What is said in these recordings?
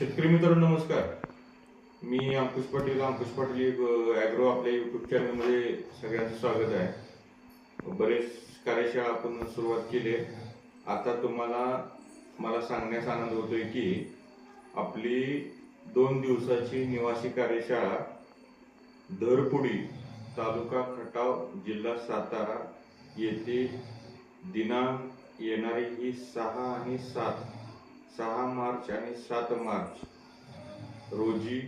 शेतकरी मित्रांनो नमस्कार. मी अंकुश पाटील ॲग्रो आपल्या यूट्यूब चॅनलमध्ये सगळ्यांचं स्वागत आहे. बरेच कार्यशाळा आपण सुरुवात केली. आता मला सांगण्यास आनंद होतोय की आपली 2 दिवसाची निवासी कार्यशाळा धरपुडी तालुका खटाव जिल्हा सातारा येथे दिनांक येणारी ही 6 मार्च आणि 7 मार्च रोजी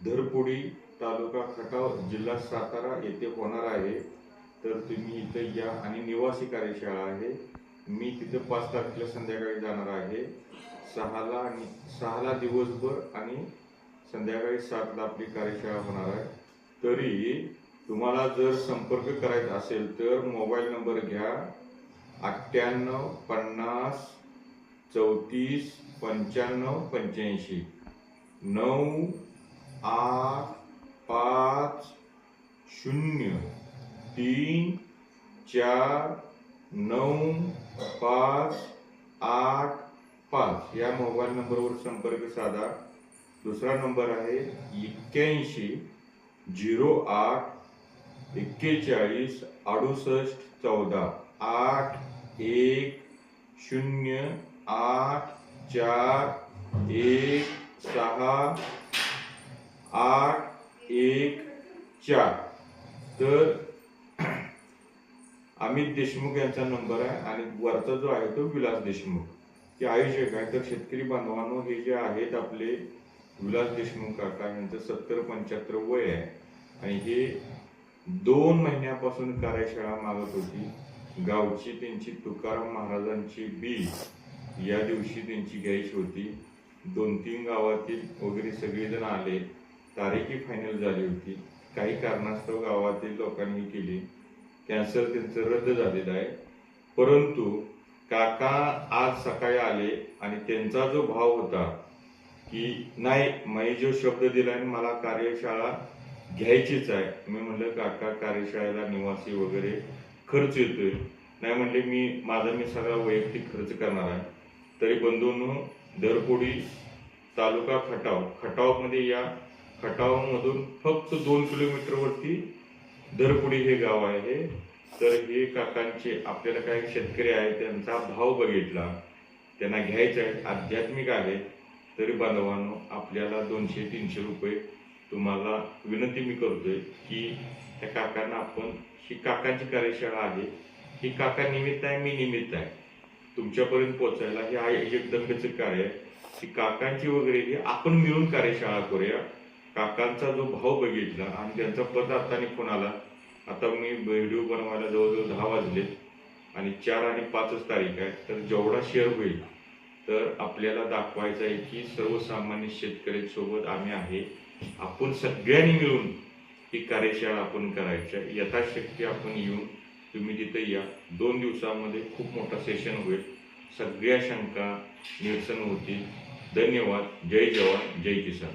धरपुडी तालुका खटाव जिल्हा सातारा येथे होणार आहे. तर तुम्ही इथं या आणि निवासी कार्यशाळा आहे. मी तिथे 5 तारखेला संध्याकाळी जाणार आहे. 6ला दिवसभर आणि संध्याकाळी 7ला आपली कार्यशाळा होणार आहे. तरी तुम्हाला जर संपर्क करायचा असेल तर मोबाईल नंबर घ्या 98 50 34 95 85 9 8 5 0 3 4 9 5 8 5 या मोबाईल नंबरवर संपर्क साधा. दुसरा नंबर आहे 81 08 41 68 14 8 1 0 8 4 1 6 8 1 4. तर अमित देशमुख यांचा नंबर आहे आणि वरचा जो आहे तो विलास देशमुख हे आयोजक आहे. तर शेतकरी बांधवांनो, हे जे आहेत आपले विलास देशमुख काका यांचं 70-75 वय आहे आणि हे 2 महिन्यापासून कार्यशाळा मागत होती. गावची त्यांची तुकाराम महाराजांची बी या दिवशी त्यांची घ्यायची होती. 2-3 गावातील वगैरे सगळेजण आले. तारीखही फायनल झाली होती. काही कारणास्तव गावातील लोकांनी केली कॅन्सल, त्यांचं रद्द झालेलं आहे. परंतु काका आज सकाळी आले आणि त्यांचा जो भाव होता की नाही, मी जो शब्द दिला आहे मला कार्यशाळा घ्यायचीच आहे. मी म्हणलं काका कार्यशाळेला निवासी वगैरे खर्च येतोय. नाही म्हणले मी सगळा वैयक्तिक खर्च करणार आहे. तरी बंधूंनो, धरपुडी तालुका खटावमध्ये या खटावमधून फक्त 2 किलोमीटरवरती धरपुडी हे गाव आहे. तर हे काकांचे आपल्याला काही शेतकरी आहे त्यांचा भाव बघितला, त्यांना घ्यायचा आहे, आध्यात्मिक आहे. तरी बांधवांनो, आपल्याला 200-300 रुपये तुम्हाला विनंती मी करतोय की त्या काकांना आपण, ही काकांची कार्यशाळा आहे, ही काका निमित्त आहे, मी निमित्त आहे तुमच्यापर्यंत पोहोचायला. हे आहे जगदंबेचं कार्य आहे. ही काकांची वगैरे ही आपण मिळून कार्यशाळा करूया. काकांचा जो भाव बघितला आणि त्यांचा पदार्थाने फोन आला. आता मी व्हिडिओ बनवायला जवळजवळ 10 वाजले आणि 4 आणि 5च तारीख आहे. तर जेवढा शेअर होईल तर आपल्याला दाखवायचं आहे की सर्वसामान्य शेतकऱ्यांसोबत आम्ही आहे. आपण सगळ्यांनी मिळून ही कार्यशाळा आपण करायच्या. यथाशक्ती आपण येऊन तुम्ही तिथे या. 2 दिवसामध्ये खूप मोठा सेशन होईल. सगळ्या शंका निरसन होतील. धन्यवाद. जय जवान जय किसान.